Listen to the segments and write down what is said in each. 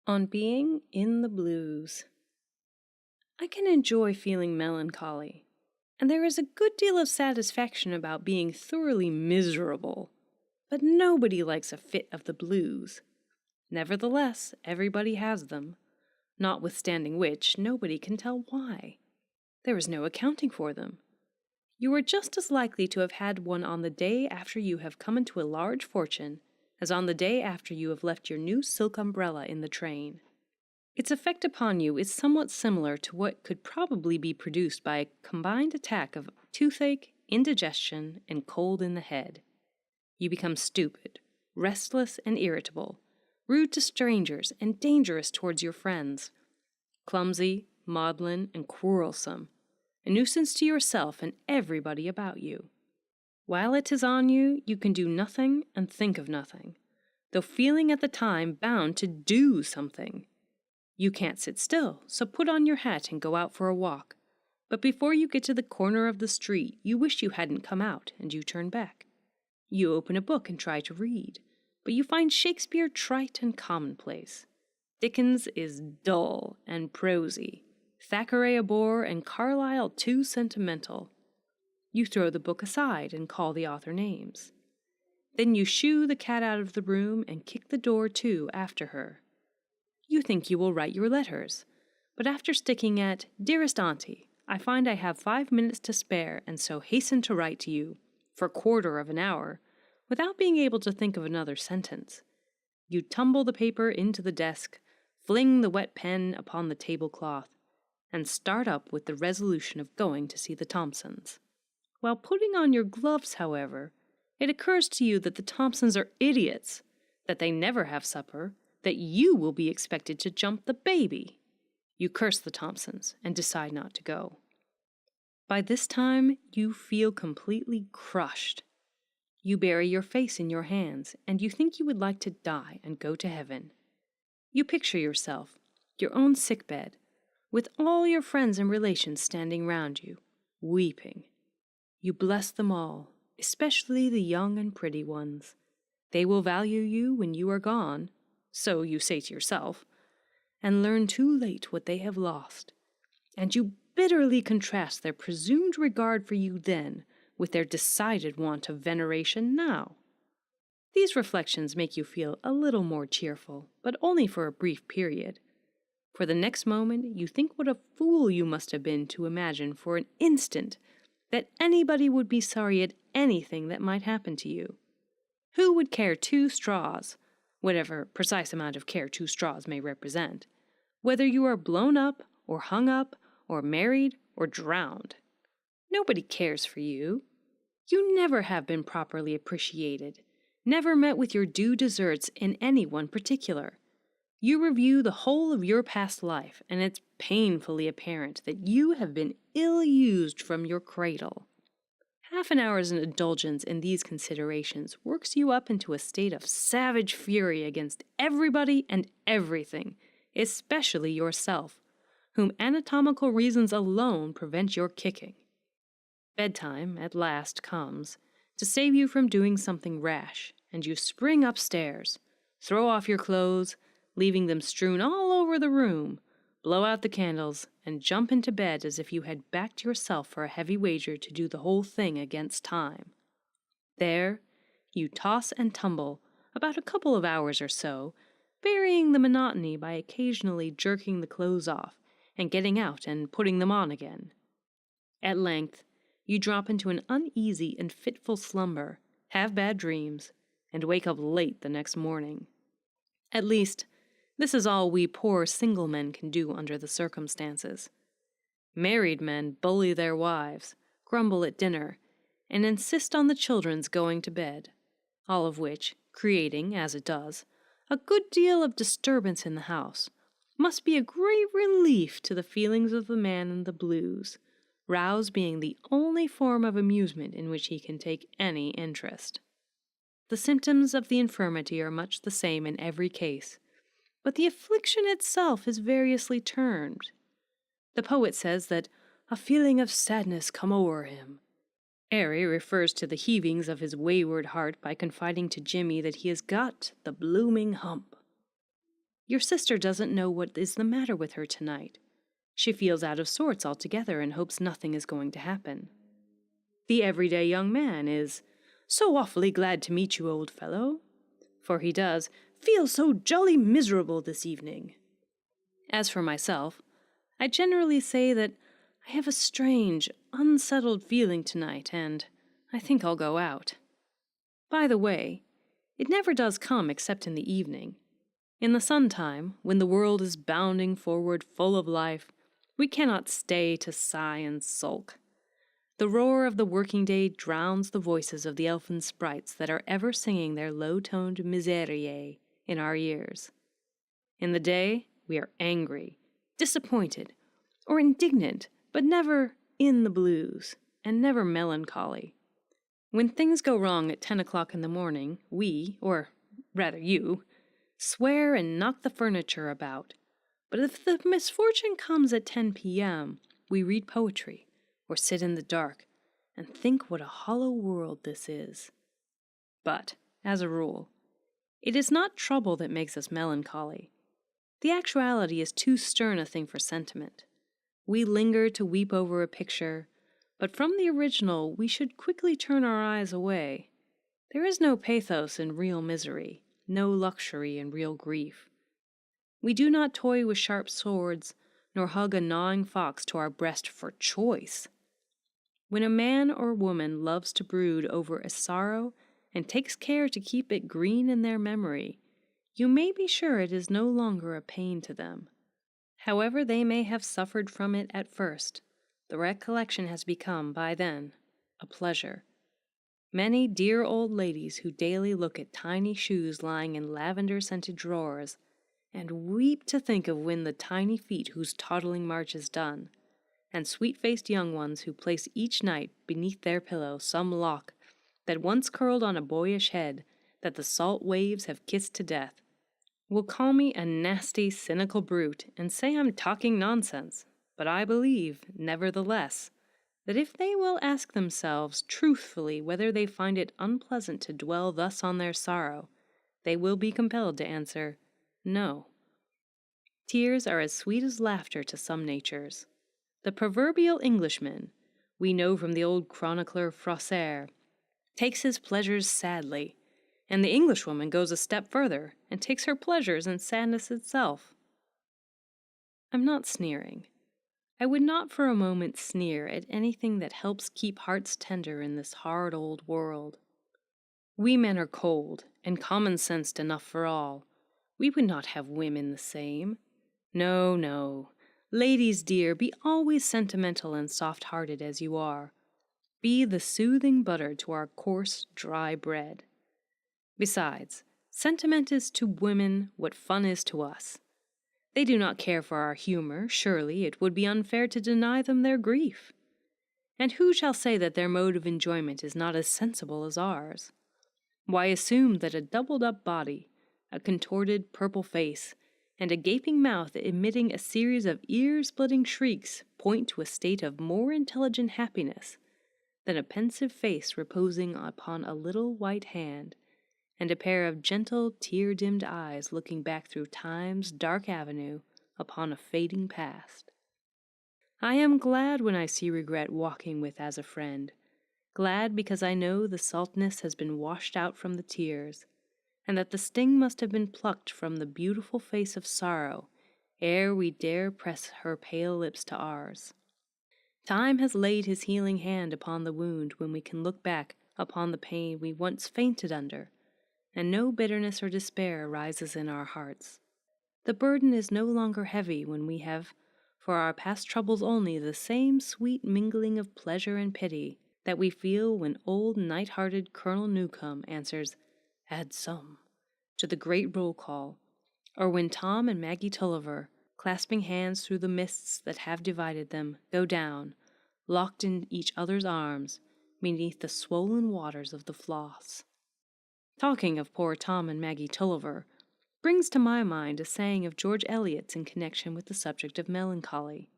On being in the blues. I can enjoy feeling melancholy, and there is a good deal of satisfaction about being thoroughly miserable, but nobody likes a fit of the blues. Nevertheless, everybody has them, notwithstanding which nobody can tell why. There is no accounting for them. You are just as likely to have had one on the day after you have come into a large fortune as on the day after you have left your new silk umbrella in the train. Its effect upon you is somewhat similar to what could probably be produced by a combined attack of toothache, indigestion, and cold in the head. You become stupid, restless, and irritable, rude to strangers, and dangerous towards your friends, clumsy, maudlin, and quarrelsome, a nuisance to yourself and everybody about you. While it is on you, you can do nothing and think of nothing, though feeling at the time bound to do something. You can't sit still, so put on your hat and go out for a walk. But before you get to the corner of the street, you wish you hadn't come out, and you turn back. You open a book and try to read, but you find Shakespeare trite and commonplace. Dickens is dull and prosy, Thackeray a bore, and Carlyle too sentimental. You throw the book aside and call the author names. Then you shoo the cat out of the room and kick the door to after her. You think you will write your letters, but after sticking at "Dearest Auntie, I find I have 5 minutes to spare, and so hasten to write to you," for 1/4 of an hour, without being able to think of another sentence. You tumble the paper into the desk, fling the wet pen upon the tablecloth, and start up with the resolution of going to see the Thompsons. While putting on your gloves, however, it occurs to you that the Thompsons are idiots, that they never have supper, that you will be expected to jump the baby. You curse the Thompsons and decide not to go. By this time, you feel completely crushed. You bury your face in your hands, and you think you would like to die and go to heaven. You picture yourself, your own sickbed, with all your friends and relations standing round you, weeping. You bless them all, especially the young and pretty ones. They will value you when you are gone, so you say to yourself, and learn too late what they have lost. And you bitterly contrast their presumed regard for you then with their decided want of veneration now. These reflections make you feel a little more cheerful, but only for a brief period. For the next moment you think what a fool you must have been to imagine for an instant that anybody would be sorry at anything that might happen to you. Who would care 2 straws, whatever precise amount of care 2 straws may represent, whether you are blown up, or hung up, or married, or drowned? Nobody cares for you. You never have been properly appreciated, never met with your due deserts in any one particular. You review the whole of your past life, and it's painfully apparent that you have been ill-used from your cradle. Half an hour's indulgence in these considerations works you up into a state of savage fury against everybody and everything, especially yourself, whom anatomical reasons alone prevent your kicking. Bedtime at last comes to save you from doing something rash, and you spring upstairs, throw off your clothes, leaving them strewn all over the room, blow out the candles, and jump into bed as if you had backed yourself for a heavy wager to do the whole thing against time. There, you toss and tumble about a couple of hours or so, varying the monotony by occasionally jerking the clothes off and getting out and putting them on again. At length, you drop into an uneasy and fitful slumber, have bad dreams, and wake up late the next morning. At least, this is all we poor single men can do under the circumstances. Married men bully their wives, grumble at dinner, and insist on the children's going to bed, all of which, creating, as it does, a good deal of disturbance in the house, must be a great relief to the feelings of the man in the blues, rouse being the only form of amusement in which he can take any interest. The symptoms of the infirmity are much the same in every case, but the affliction itself is variously termed. The poet says that a feeling of sadness come o'er him. Airy refers to the heavings of his wayward heart by confiding to Jimmy that he has got the blooming hump. Your sister doesn't know what is the matter with her tonight. She feels out of sorts altogether and hopes nothing is going to happen. The everyday young man is so awfully glad to meet you, old fellow, for he does feel so jolly miserable this evening. As for myself, I generally say that I have a strange, unsettled feeling tonight, and I think I'll go out. By the way, it never does come except in the evening. In the sun-time, when the world is bounding forward full of life, we cannot stay to sigh and sulk. The roar of the working day drowns the voices of the elfin sprites that are ever singing their low-toned miserie in our ears. In the day, we are angry, disappointed, or indignant, but never in the blues, and never melancholy. When things go wrong at 10 o'clock in the morning, we, or rather you, swear and knock the furniture about. But if the misfortune comes at 10 p.m., we read poetry, or sit in the dark, and think what a hollow world this is. But, as a rule, it is not trouble that makes us melancholy. The actuality is too stern a thing for sentiment. We linger to weep over a picture, but from the original we should quickly turn our eyes away. There is no pathos in real misery, no luxury in real grief. We do not toy with sharp swords, nor hug a gnawing fox to our breast for choice. When a man or woman loves to brood over a sorrow and takes care to keep it green in their memory, you may be sure it is no longer a pain to them. However they may have suffered from it at first, the recollection has become, by then, a pleasure. Many dear old ladies who daily look at tiny shoes lying in lavender-scented drawers and weep to think of when the tiny feet whose toddling march is done, and sweet-faced young ones who place each night beneath their pillow some lock that once curled on a boyish head that the salt waves have kissed to death, will call me a nasty, cynical brute and say I'm talking nonsense. But I believe, nevertheless, that if they will ask themselves truthfully whether they find it unpleasant to dwell thus on their sorrow, they will be compelled to answer, no. Tears are as sweet as laughter to some natures. The proverbial Englishman, we know from the old chronicler Froissart, takes his pleasures sadly, and the Englishwoman goes a step further and takes her pleasures in sadness itself. I'm not sneering. I would not for a moment sneer at anything that helps keep hearts tender in this hard old world. We men are cold and common-sensed enough for all. We would not have women the same. No, no. Ladies dear, be always sentimental and soft-hearted as you are. Be the soothing butter to our coarse, dry bread. Besides, sentiment is to women what fun is to us. They do not care for our humor, surely it would be unfair to deny them their grief. And who shall say that their mode of enjoyment is not as sensible as ours? Why assume that a doubled-up body, a contorted purple face, and a gaping mouth emitting a series of ear-splitting shrieks point to a state of more intelligent happiness than a pensive face reposing upon a little white hand, and a pair of gentle, tear-dimmed eyes looking back through time's dark avenue upon a fading past? I am glad when I see regret walking with as a friend, glad because I know the saltness has been washed out from the tears, and that the sting must have been plucked from the beautiful face of sorrow ere we dare press her pale lips to ours. Time has laid his healing hand upon the wound when we can look back upon the pain we once fainted under, and no bitterness or despair rises in our hearts. The burden is no longer heavy when we have for our past troubles only the same sweet mingling of pleasure and pity that we feel when old night-hearted Colonel Newcome answers, "Add some," to the great roll call, or when Tom and Maggie Tulliver, clasping hands through the mists that have divided them, go down, locked in each other's arms, beneath the swollen waters of the Floss. Talking of poor Tom and Maggie Tulliver brings to my mind a saying of George Eliot's in connection with the subject of melancholy.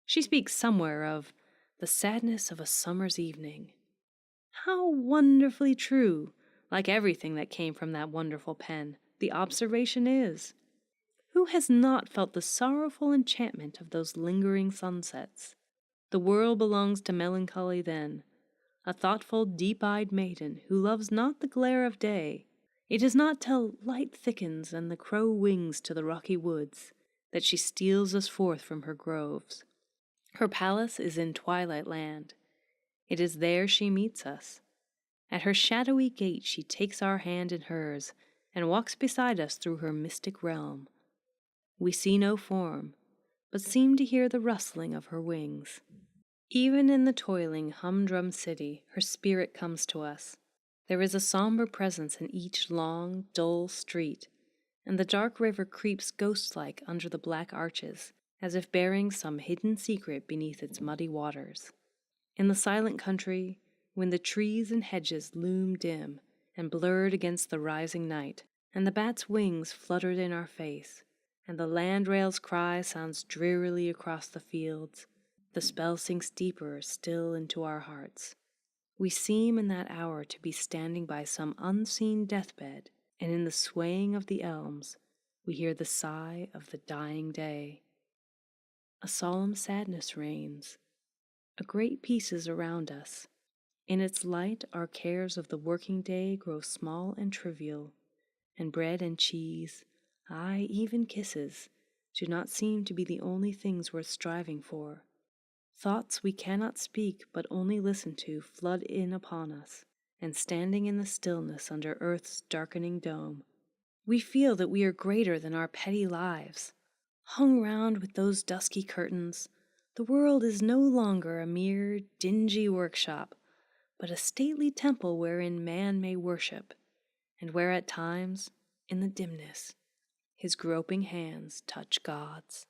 She speaks somewhere of the sadness of a summer's evening. How wonderfully true, like everything that came from that wonderful pen, the observation is. Who has not felt the sorrowful enchantment of those lingering sunsets? The world belongs to melancholy then, a thoughtful, deep-eyed maiden who loves not the glare of day. It is not till light thickens and the crow wings to the rocky woods that she steals us forth from her groves. Her palace is in twilight land. It is there she meets us. At her shadowy gate she takes our hand in hers and walks beside us through her mystic realm. We see no form, but seem to hear the rustling of her wings. Even in the toiling, humdrum city, her spirit comes to us. There is a somber presence in each long, dull street, and the dark river creeps ghost-like under the black arches, as if bearing some hidden secret beneath its muddy waters. In the silent country, when the trees and hedges loom dim and blurred against the rising night, and the bat's wings fluttered in our face, and the landrail's cry sounds drearily across the fields, the spell sinks deeper still into our hearts. We seem in that hour to be standing by some unseen deathbed, and in the swaying of the elms we hear the sigh of the dying day. A solemn sadness reigns. A great peace is around us. In its light our cares of the working day grow small and trivial, and bread and cheese, aye, even kisses, do not seem to be the only things worth striving for. Thoughts we cannot speak but only listen to flood in upon us, and standing in the stillness under earth's darkening dome, we feel that we are greater than our petty lives. Hung round with those dusky curtains, the world is no longer a mere dingy workshop, but a stately temple wherein man may worship, and where at times, in the dimness, his groping hands touch God's.